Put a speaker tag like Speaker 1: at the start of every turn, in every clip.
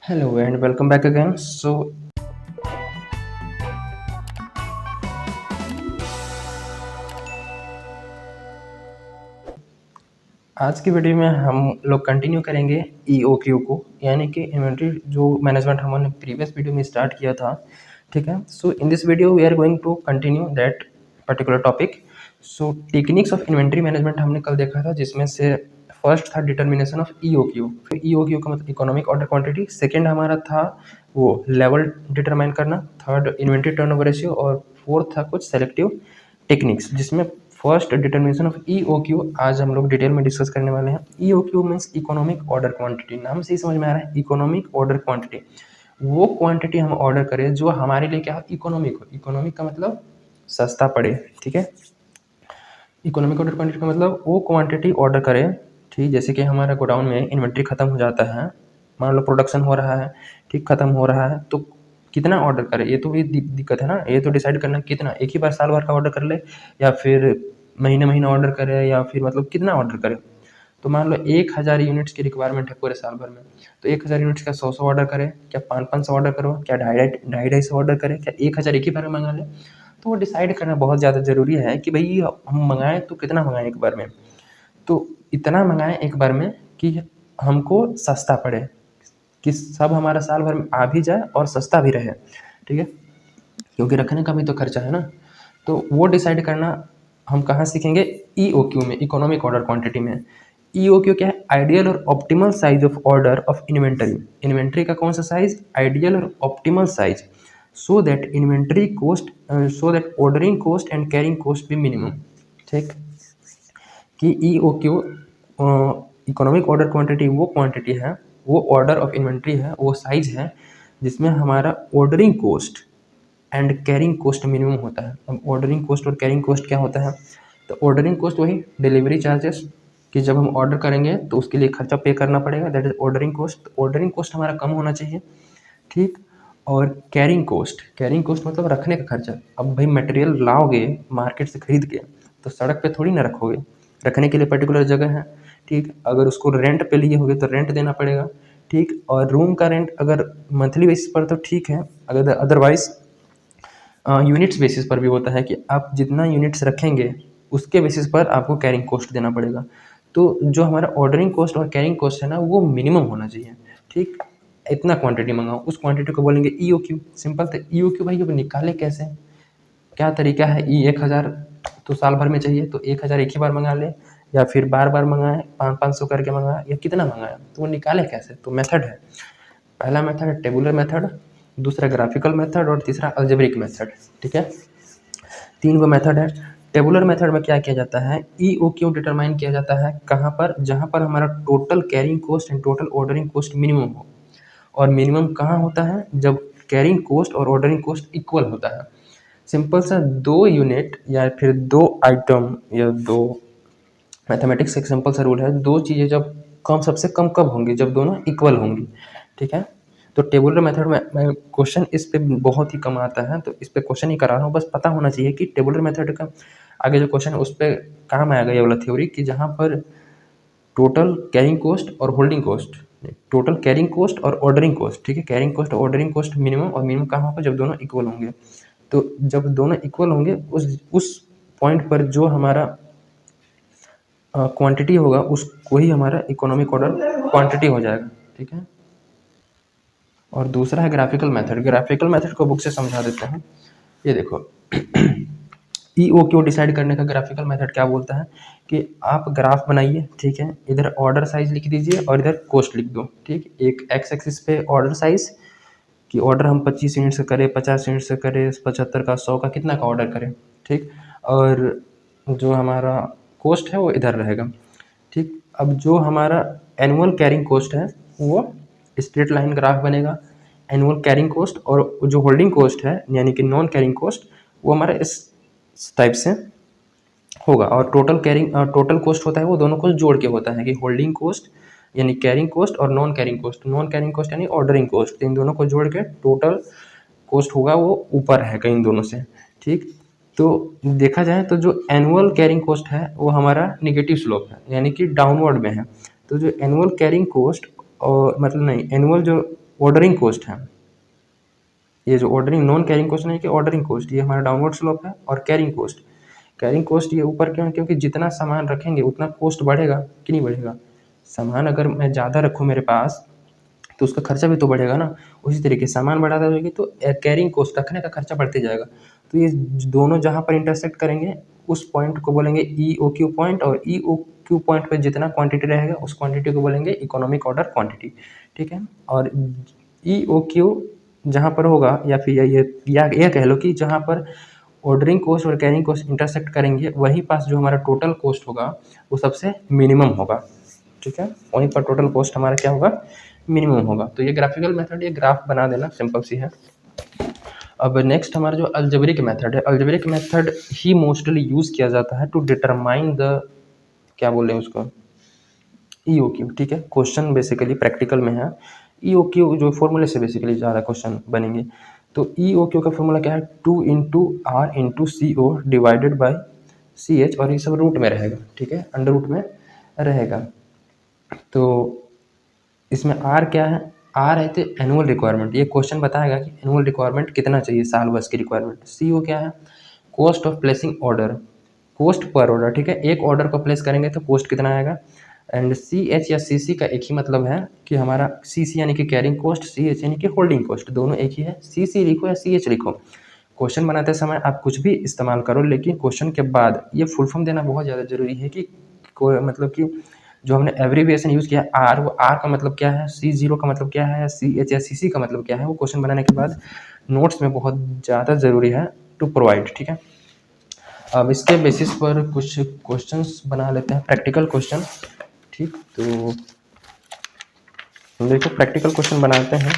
Speaker 1: Hello and welcome back again. आज की video में हम लोग कंटिन्यू करेंगे EOQ को, यानी कि इन्वेंट्री जो मैनेजमेंट हमने प्रीवियस वीडियो में स्टार्ट किया था। ठीक है, so in this video we are going to continue that particular topic. So techniques of inventory management हमने कल देखा था, जिसमें से फर्स्ट था डिटर्मिनेशन ऑफ EOQ। फिर EOQ का मतलब इकोनॉमिक ऑर्डर क्वांटिटी। सेकेंड हमारा था वो लेवल डिटरमाइन करना। Third inventory turnover ratio. और फोर्थ था कुछ सेलेक्टिव टेक्निक्स, जिसमें फर्स्ट डिटर्मिनेशन ऑफ EOQ आज हम लोग डिटेल में डिस्कस करने वाले हैं। EOQ means economic order quantity. नाम से ही समझ में आ रहा है, इकोनॉमिक ऑर्डर क्वांटिटी। वो क्वांटिटी हम ऑर्डर करें जो हमारे लिए क्या इकोनॉमिक हो। इकोनॉमिक का मतलब सस्ता पड़े। ठीक है, इकोनॉमिक ऑर्डर क्वांटिटी का मतलब वो क्वांटिटी ऑर्डर करें। ठीक, जैसे कि हमारा गोडाउन में इन्वेंट्री खत्म हो जाता है, मान लो प्रोडक्शन हो रहा है, ठीक, खत्म हो रहा है, तो कितना ऑर्डर करें, ये तो भी दिक्कत है ना। ये तो डिसाइड करना कितना, एक ही बार साल भर का ऑर्डर कर ले, या फिर महीने महीने ऑर्डर करें, या फिर मतलब कितना ऑर्डर करें। तो मान लो 1000 यूनिट्स की रिक्वायरमेंट है पूरे साल भर में, तो 1000 यूनिट्स का 100 ऑर्डर करें, क्या 500 ऑर्डर करो, क्या ढाई ढाई ढाई सौ ऑर्डर करें, क्या 1000 एक ही बार में मंगा लें। तो वो डिसाइड करना बहुत ज़्यादा ज़रूरी है कि भाई हम मंगाएं तो कितना मंगाएं एक बार में। तो इतना मंगाएं एक बार में कि हमको सस्ता पड़े, कि सब हमारा साल भर में आ भी जाए और सस्ता भी रहे। ठीक है, क्योंकि रखने का भी तो खर्चा है ना। तो वो डिसाइड करना हम कहाँ सीखेंगे, EOQ में, इकोनॉमिक ऑर्डर क्वांटिटी में। EOQ क्या है, आइडियल और optimal size of order of inventory. Inventory का कौन सा साइज, आइडियल और optimal size, so that inventory cost, so that ordering cost and carrying cost भी मिनिमम। ठीक, कि EOQ इकोनॉमिक ऑर्डर क्वांटिटी वो क्वांटिटी है, वो ऑर्डर ऑफ इन्वेंट्री है, वो साइज है जिसमें हमारा ordering cost and carrying cost minimum होता है। अब ऑर्डरिंग कॉस्ट और कैरिंग कॉस्ट क्या होता है, तो ऑर्डरिंग कॉस्ट वही डिलीवरी चार्जेस, कि जब हम ऑर्डर करेंगे तो उसके लिए खर्चा पे करना पड़ेगा, that is ordering cost. Ordering cost हमारा कम होना चाहिए। ठीक, और कैरिंग कॉस्ट मतलब रखने का खर्चा। अब भाई मटेरियल लाओगे मार्केट से खरीद के, तो सड़क पे थोड़ी ना रखोगे, रखने के लिए पर्टिकुलर जगह है। ठीक, अगर उसको रेंट पे लिए होगे तो रेंट देना पड़ेगा। ठीक, और रूम का रेंट अगर मंथली बेसिस पर तो ठीक है, अगर अदरवाइज यूनिट्स बेसिस पर भी होता है कि आप जितना यूनिट्स रखेंगे उसके बेसिस पर आपको कैरिंग कॉस्ट देना पड़ेगा। तो जो हमारा ऑर्डरिंग कॉस्ट और कैरिंग कॉस्ट है ना, वो मिनिमम होना चाहिए। ठीक, इतना क्वांटिटी मंगाओ, उस क्वांटिटी को बोलेंगे EOQ। सिंपल। तो EOQ भाई अब निकाले कैसे, क्या तरीका है। 1000 तो साल भर में चाहिए, तो 1000 एक ही बार मंगा ले, या फिर बार बार मंगाए, 500 करके मंगाए, या कितना मंगाया, तो वो निकाले कैसे। तो मेथड है, पहला मेथड है टेबुलर मेथड, दूसरा ग्राफिकल मेथड, और तीसरा अल्जेब्रिक मेथड। ठीक है, तीन गो मेथड है। टेबुलर मेथड में क्या किया जाता है, EOQ डिटरमाइन किया जाता है कहाँ पर, जहाँ पर हमारा total carrying cost and total ordering cost minimum हो। और मिनिमम कहाँ होता है, जब कैरिंग कॉस्ट और ऑर्डरिंग कॉस्ट इक्वल होता है। सिंपल सा, दो यूनिट या फिर दो आइटम या दो, मैथमेटिक्स एक सिंपल सा रूल है, दो चीज़ें जब कम, सबसे कम कब होंगी, जब दोनों इक्वल होंगी। ठीक है, तो टेबुलर मेथड में मैं क्वेश्चन इस पे बहुत ही कम आता है, तो इस पे क्वेश्चन ही करा रहा हूँ। बस पता होना चाहिए कि टेबुलर मेथड का आगे जो क्वेश्चन है उस पर काम आएगा ये वाला थ्योरी, कि जहाँ पर टोटल कैरिंग कॉस्ट और holding cost, total carrying cost और ऑर्डरिंग कॉस्ट। ठीक है, कैरिंग कॉस्ट और ऑर्डरिंग कॉस्ट मिनिमम, और मिनिमम कहाँ होगा, जब दोनों इक्वल होंगे। तो जब दोनों इक्वल होंगे, उस पॉइंट पर जो हमारा क्वांटिटी होगा, उसको ही हमारा इकोनॉमिक ऑर्डर क्वांटिटी हो जाएगा। ठीक है, और दूसरा है ग्राफिकल मेथड। ग्राफिकल मेथड को बुक से समझा देते हैं। ये देखो, EOQ डिसाइड करने का ग्राफिकल मेथड क्या बोलता है, कि आप ग्राफ बनाइए। ठीक है, इधर ऑर्डर साइज लिख दीजिए और इधर कॉस्ट लिख दो। ठीक, एक एक्स एक्सिस पे ऑर्डर साइज, कि ऑर्डर हम 25 यूनिट से करें, 50 यूनिट से करें, 75 का, 100 का, कितना का ऑर्डर करें। ठीक, और जो हमारा कॉस्ट है वो इधर रहेगा। ठीक, अब जो हमारा एनुअल कैरिंग कॉस्ट है वो स्ट्रेट लाइन ग्राफ बनेगा। एनुअल कैरिंग कॉस्ट और जो होल्डिंग कॉस्ट है यानी कि नॉन कैरिंग कॉस्ट, वो हमारा इस टाइप से होगा। और टोटल कॉस्ट होता है वो दोनों को जोड़ के होता है, कि होल्डिंग कॉस्ट यानी कैरिंग कॉस्ट और non carrying cost, non carrying cost यानी ऑर्डरिंग कॉस्ट, इन दोनों को जोड़ के टोटल कॉस्ट होगा, वो ऊपर है कहीं दोनों से। ठीक, तो देखा जाए तो जो एनुअल कैरिंग कॉस्ट है वो हमारा निगेटिव स्लोप है, यानी कि डाउनवर्ड में है। तो जो एनुअल कैरिंग कॉस्ट, और मतलब नहीं, एनुअल जो ऑर्डरिंग कॉस्ट है। ये जो ऑर्डरिंग नॉन कैरिंग कॉस्ट नहीं कि ऑर्डरिंग कॉस्ट, ये हमारा डाउनवर्ड स्लोप है। और कैरिंग कॉस्ट ये ऊपर क्यों है? क्योंकि जितना सामान रखेंगे उतना कॉस्ट बढ़ेगा कि नहीं बढ़ेगा। सामान अगर मैं ज़्यादा रखूँ मेरे पास तो उसका खर्चा भी तो बढ़ेगा ना। उसी तरीके सामान बढ़ाता जाएगी तो कैरिंग कॉस्ट रखने का खर्चा बढ़ते जाएगा। तो ये दोनों जहाँ पर इंटरसेक्ट करेंगे उस पॉइंट को बोलेंगे ई ओ क्यू पॉइंट, और ई ओ क्यू पॉइंट पे जितना क्वांटिटी रहेगा उस क्वांटिटी को बोलेंगे इकोनॉमिक ऑर्डर क्वांटिटी। ठीक है। और ई ओ क्यू जहाँ पर होगा, या फिर ये कह लो कि जहाँ पर ऑर्डरिंग कॉस्ट और कैरिंग कॉस्ट इंटरसेक्ट करेंगे वहीं पास जो हमारा टोटल कॉस्ट होगा वो सबसे मिनिमम होगा। ठीक है, वहीं पर टोटल कॉस्ट हमारा क्या होगा? मिनिमम होगा। तो ये ग्राफिकल मेथड, ये ग्राफ बना देना सिंपल सी है। अब नेक्स्ट हमारा जो अलजेब्रिक मेथड है, अलजेब्रिक मेथड ही मोस्टली यूज किया जाता है टू डिटरमाइन द, क्या बोल रहे हैं उसको, EOQ। ठीक है, क्वेश्चन बेसिकली प्रैक्टिकल में है EOQ जो फॉर्मूले से बेसिकली ज़्यादा क्वेश्चन बनेंगे। तो EOQ का फॉर्मूला क्या है? 2 × R × CO divided by CH, और ये सब रूट में रहेगा। ठीक है, अंडर रूट में रहेगा। तो इसमें R क्या है? R है तो एनुअल रिक्वायरमेंट, ये क्वेश्चन बताएगा कि एनुअल रिक्वायरमेंट कितना चाहिए, साल भर की रिक्वायरमेंट। CO क्या है? Cost of placing order, cost per order. ठीक है, एक ऑर्डर को प्लेस करेंगे तो कॉस्ट कितना आएगा। एंड CH या CC का एक ही मतलब है कि हमारा CC यानी कि कैरिंग कॉस्ट, CH यानी कि होल्डिंग कॉस्ट, दोनों एक ही है। CC लिखो या CH लिखो, क्वेश्चन बनाते समय आप कुछ भी इस्तेमाल करो, लेकिन क्वेश्चन के बाद ये फुल फॉर्म देना बहुत ज़्यादा जरूरी है कि मतलब कि जो हमने एब्रीविएशन यूज़ किया आर, वो आर का मतलब क्या है, C0 का मतलब क्या है, CH या CC का मतलब क्या है, वो क्वेश्चन बनाने के बाद नोट्स में बहुत ज़्यादा ज़रूरी है टू प्रोवाइड। ठीक है, अब इसके बेसिस पर कुछ क्वेश्चंस बना लेते हैं, प्रैक्टिकल क्वेश्चन। ठीक, तो देखो प्रैक्टिकल क्वेश्चन बनाते हैं।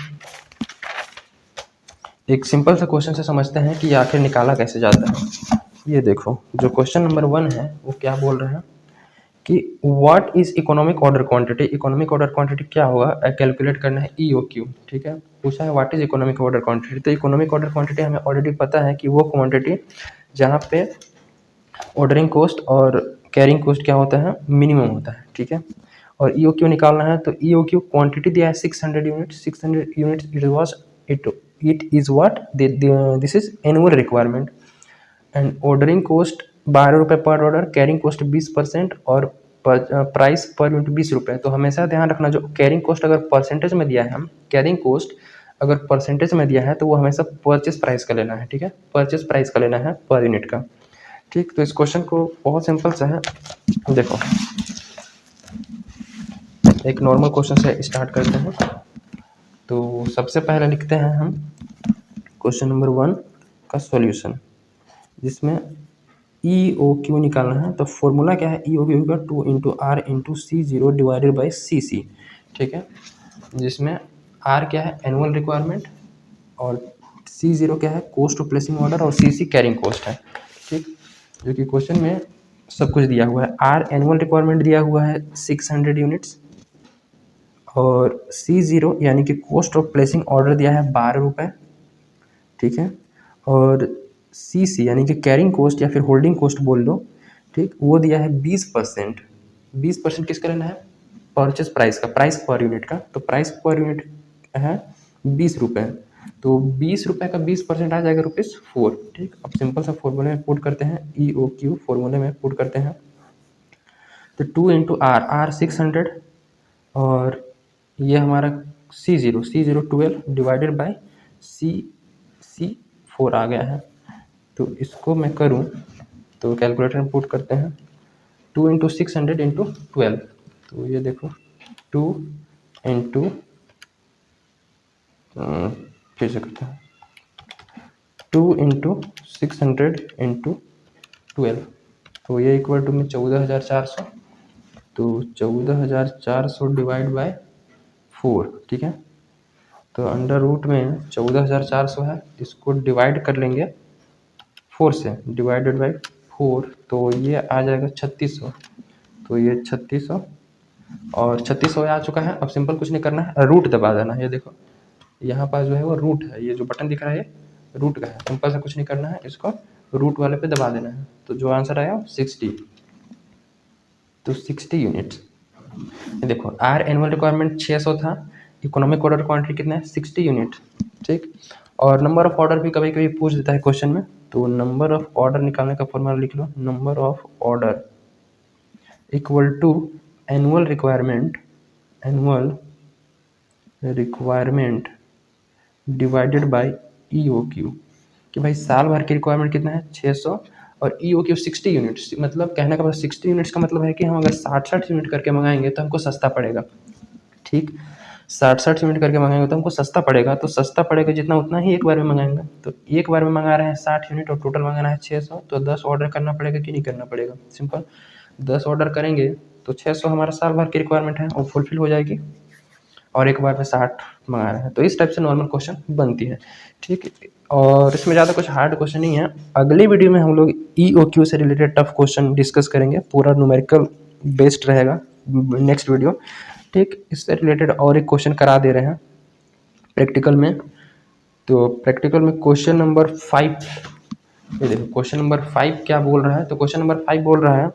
Speaker 1: एक सिंपल सा क्वेश्चन से समझते हैं कि आखिर निकाला कैसे जाता है। ये देखो, जो क्वेश्चन नंबर 1 है वो क्या बोल रहे हैं कि what is economic order quantity. Economic order quantity क्या होगा, कैलकुलेट करना है EOQ। ठीक है, पूछा है what is economic order quantity. तो इकोनॉमिक ऑर्डर क्वांटिटी हमें ऑलरेडी पता है कि वो क्वांटिटी जहाँ पे ऑर्डरिंग कॉस्ट और कैरिंग कॉस्ट क्या होता है, मिनिमम होता है। ठीक है, और EOQ निकालना है तो EOQ क्वांटिटी दिया है 600 unit, 600 unit it is what this is annual requirement. And ordering cost 12 रुपये पर ऑर्डर, कैरिंग कॉस्ट 20%, और प्राइस पर यूनिट 20 रुपये। तो हमेशा ध्यान रखना, जो कैरिंग कॉस्ट अगर परसेंटेज में दिया है, हम कैरिंग कॉस्ट अगर परसेंटेज में दिया है तो वो हमेशा परचेस प्राइस का लेना है। ठीक है, परचेस प्राइस का लेना है पर यूनिट का। ठीक, तो इस क्वेश्चन को बहुत सिंपल सा है। देखो, एक नॉर्मल क्वेश्चन से स्टार्ट करते हैं। तो सबसे पहले लिखते हैं हम क्वेश्चन नंबर 1 का सॉल्यूशन, जिसमें EOQ निकालना है। तो फॉर्मूला क्या है EOQ का? 2 × R × C0 divided by CC। ठीक है, जिसमें R क्या है, एनुअल रिक्वायरमेंट, और C0 क्या है, कॉस्ट ऑफ प्लेसिंग ऑर्डर, और CC कैरिंग कॉस्ट है। ठीक, जो कि क्वेश्चन में सब कुछ दिया हुआ है। R एनुअल रिक्वायरमेंट दिया हुआ है 600 यूनिट्स, और C0 यानी कि कॉस्ट ऑफ प्लेसिंग ऑर्डर दिया है 12 रुपये। ठीक है, और CC यानी कि कैरिंग कॉस्ट या फिर होल्डिंग कॉस्ट बोल लो, ठीक, वो दिया है 20%। 20% किसका लेना है? परचेस प्राइस का, प्राइस पर यूनिट का। तो प्राइस पर यूनिट है 20 रुपये, तो 20 रुपये का 20% आ जाएगा ₹4। ठीक, अब सिंपल सा फॉर्मूले में पुट करते हैं, EOQ फॉर्मूले में पुट करते हैं। तो 2 × R 600, और ये हमारा C0 12 डिवाइडेड बाई C 4 आ गया है। तो इसको मैं करूं तो कैलकुलेटर में पुट करते हैं, 2 × 600 × 12। तो ये देखो 2 इंटू, फिर से करते हैं, 2 × 600 × 12। तो ये इक्वल टू में 14,400। तो 14,400 डिवाइड बाय 4। ठीक है, तो अंडर रूट में 14,400 है, इसको डिवाइड कर लेंगे 4 से, डिवाइडेड बाई 4, तो ये आ जाएगा 3600। तो ये 3600, और 3600 आ चुका है। अब सिंपल कुछ नहीं करना है, रूट दबा देना है। ये देखो यहाँ पर जो है वो रूट है, ये जो बटन दिख रहा है ये रूट का है। सिंपल से कुछ नहीं करना है, इसको रूट वाले पे दबा देना है। तो जो आंसर आया 60, तो 60 यूनिट्स। देखो R एनुअल रिक्वायरमेंट 600 था, इकोनॉमिक ऑर्डर क्वांटिटी कितना है 60 यूनिट, ठीक। और नंबर ऑफ ऑर्डर भी कभी कभी पूछ देता है क्वेश्चन में, तो नंबर ऑफ ऑर्डर निकालने का फॉर्मूला लिख लो, number of order equal to annual requirement divided by EOQ, कि भाई साल भर की रिक्वायरमेंट कितना है 600 और EOQ 60 यूनिट्स, मतलब कहने का मतलब 60 यूनिट्स का मतलब है कि हम अगर 60 यूनिट करके मंगाएंगे तो हमको सस्ता पड़ेगा, ठीक। 60 यूनिट करके मंगाएंगे तो हमको सस्ता पड़ेगा, तो सस्ता पड़ेगा जितना उतना ही एक बार में मंगाएंगे, तो एक बार में मंगा रहे हैं 60 यूनिट और टोटल मंगाना है 600, तो 10 ऑर्डर करना पड़ेगा कि नहीं करना पड़ेगा, सिंपल 10 ऑर्डर करेंगे तो 600 हमारा साल भर की रिक्वायरमेंट है और फुलफिल हो जाएगी, और एक बार में 60 मंगा रहे हैं, तो इस टाइप से नॉर्मल क्वेश्चन बनती है, ठीक। और इसमें ज़्यादा कुछ हार्ड क्वेश्चन नहीं है। अगली वीडियो में हम लोग EOQ से रिलेटेड टफ क्वेश्चन डिस्कस करेंगे, पूरा न्यूमेरिकल बेस्ड रहेगा नेक्स्ट वीडियो, ठीक। इससे रिलेटेड और एक क्वेश्चन करा दे रहे हैं प्रैक्टिकल में, तो प्रैक्टिकल में क्वेश्चन नंबर 5, ये देखो क्वेश्चन नंबर 5 क्या बोल रहा है, तो क्वेश्चन नंबर 5 बोल रहा है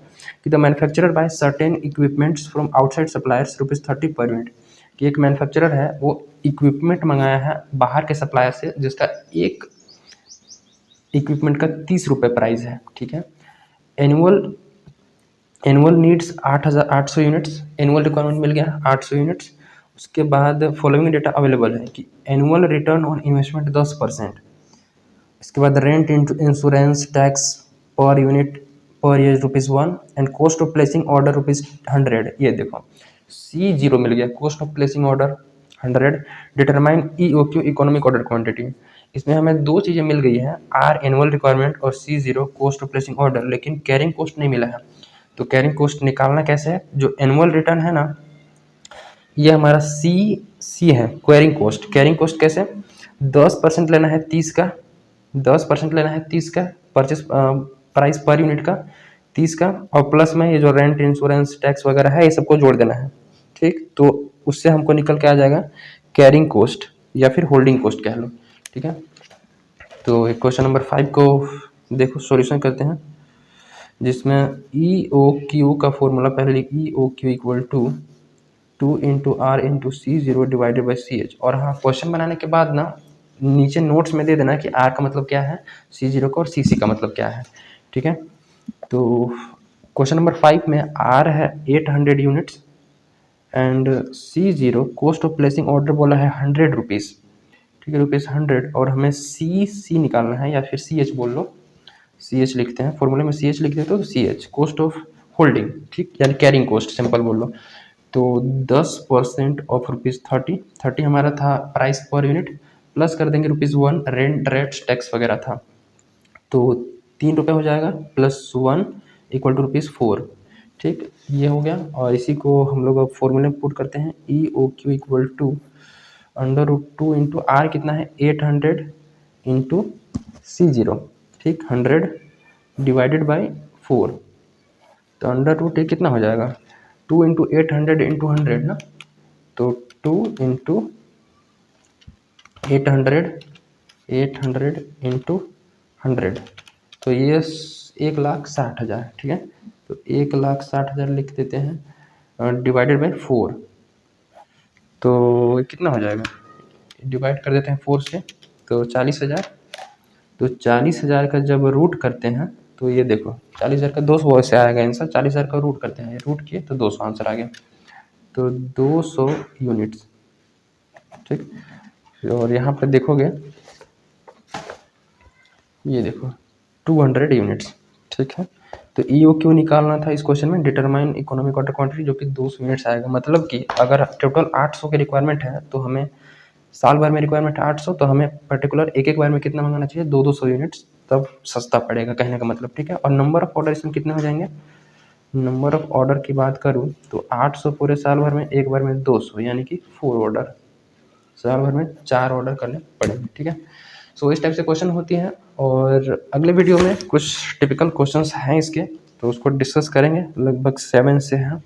Speaker 1: कि the manufacturer buy certain equipments from outside suppliers ₹30 per unit, कि एक मैन्युफैक्चरर है वो इक्विपमेंट मंगाया है बाहर के सप्लायर से जिसका एक इक्विपमेंट का ₹30 प्राइस है, ठीक है। Annual needs 800 units, annual requirement मिल गया 800 यूनिट्स। उसके बाद फॉलोइंग डेटा अवेलेबल है कि एनुअल रिटर्न ऑन इन्वेस्टमेंट 10%, इसके बाद rent insurance tax per unit per year ₹1 and cost of placing order ₹100। ये देखो C0 मिल गया, cost of placing order 100, determine EOQ economic order quantity. इसमें हमें दो चीज़ें मिल गई हैं, R एनुअल रिक्वायरमेंट और C0 cost of placing order, लेकिन कैरिंग कॉस्ट नहीं मिला है, तो कैरिंग कॉस्ट निकालना कैसे है, जो एनुअल रिटर्न है ना ये हमारा C है, कैरिंग कॉस्ट कैसे 10% लेना है 30 का, 10% लेना है 30 का परचेस प्राइस पर यूनिट का 30 का, और प्लस में ये जो रेंट इंश्योरेंस टैक्स वगैरह है ये सबको जोड़ देना है, ठीक। तो उससे हमको निकल के आ जाएगा कैरिंग कॉस्ट या फिर होल्डिंग कॉस्ट कह लो, ठीक है। तो क्वेश्चन नंबर 5 को देखो सॉल्यूशन करते हैं, जिसमें EOQ का फॉर्मूला पहले EOQ equal to 2 into R into C0 divided by CH, और हाँ क्वेश्चन बनाने के बाद ना नीचे नोट्स में दे देना कि R का मतलब क्या है, C0 का, और CC का मतलब क्या है, ठीक है। तो क्वेश्चन नंबर 5 में R है 800 units and C0 cost of placing order बोला है ₹100, ठीक है, ₹100, और हमें CC निकालना है या फिर CH बोल लो, CH लिखते हैं फॉर्मूले में, CH लिख देते हो तो CH कॉस्ट ऑफ होल्डिंग, ठीक, यानी कैरिंग कॉस्ट सिंपल बोल लो। तो 10% ऑफ ₹30 हमारा था प्राइस पर यूनिट, प्लस कर देंगे ₹1 रेंट रेट्स टैक्स वगैरह था, तो ₹3 हो जाएगा, +1 इक्वल टू ₹4, ठीक, ये हो गया। और इसी को हम लोग अब फॉर्मूले में पुट करते हैं, EOQ equal to √2 into R कितना है 800 इंटू C0, ठीक, 100 डिवाइडेड बाई 4, तो √2 कितना हो जाएगा 2 इंटू 800 इंटू 100 ना, तो 2 इंटू 800 इंटू 100, तो ये 1,60,000, ठीक है। तो 1,60,000 लिख देते हैं डिवाइडेड बाई 4, तो कितना हो जाएगा, डिवाइड कर देते हैं 4 से, तो 40,000, तो 40,000 का जब रूट करते हैं तो ये देखो 40,000 का 200 से आएगा आंसर, 40,000 का रूट करते हैं, रूट किए तो 200 आंसर आ गया, तो 200 यूनिट्स, ठीक। और यहाँ पर देखोगे ये देखो 200 यूनिट्स, ठीक है। तो EOQ निकालना था इस क्वेश्चन में, डिटरमाइन इकोनॉमिक ऑर्डर क्वांटिटी, जो कि 200 यूनिट्स आएगा, मतलब कि अगर टोटल 800 की रिक्वायरमेंट है तो हमें साल भर में रिक्वायरमेंट 800, तो हमें पर्टिकुलर एक बार में कितना मंगाना चाहिए 200 यूनिट्स, तब सस्ता पड़ेगा कहने का मतलब, ठीक है। और नंबर ऑफ ऑर्डर इसमें कितने हो जाएंगे, नंबर ऑफ ऑर्डर की बात करूँ तो 800 पूरे साल भर में, एक बार में 200, यानी कि 4 ऑर्डर, साल भर में 4 ऑर्डर करने पड़ेंगे, ठीक है। सो इस टाइप से क्वेश्चन होती हैं, और अगले वीडियो में कुछ टिपिकल क्वेश्चंस हैं इसके, तो उसको डिस्कस करेंगे, लगभग 7 से हैं,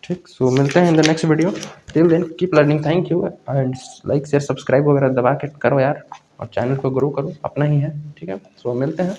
Speaker 1: ठीक। सो मिलते हैं in the next video, till then keep learning, thank you, and like share subscribe वगैरह दबा के करो यार, और चैनल को ग्रो करो, अपना ही है, ठीक है। सो मिलते हैं।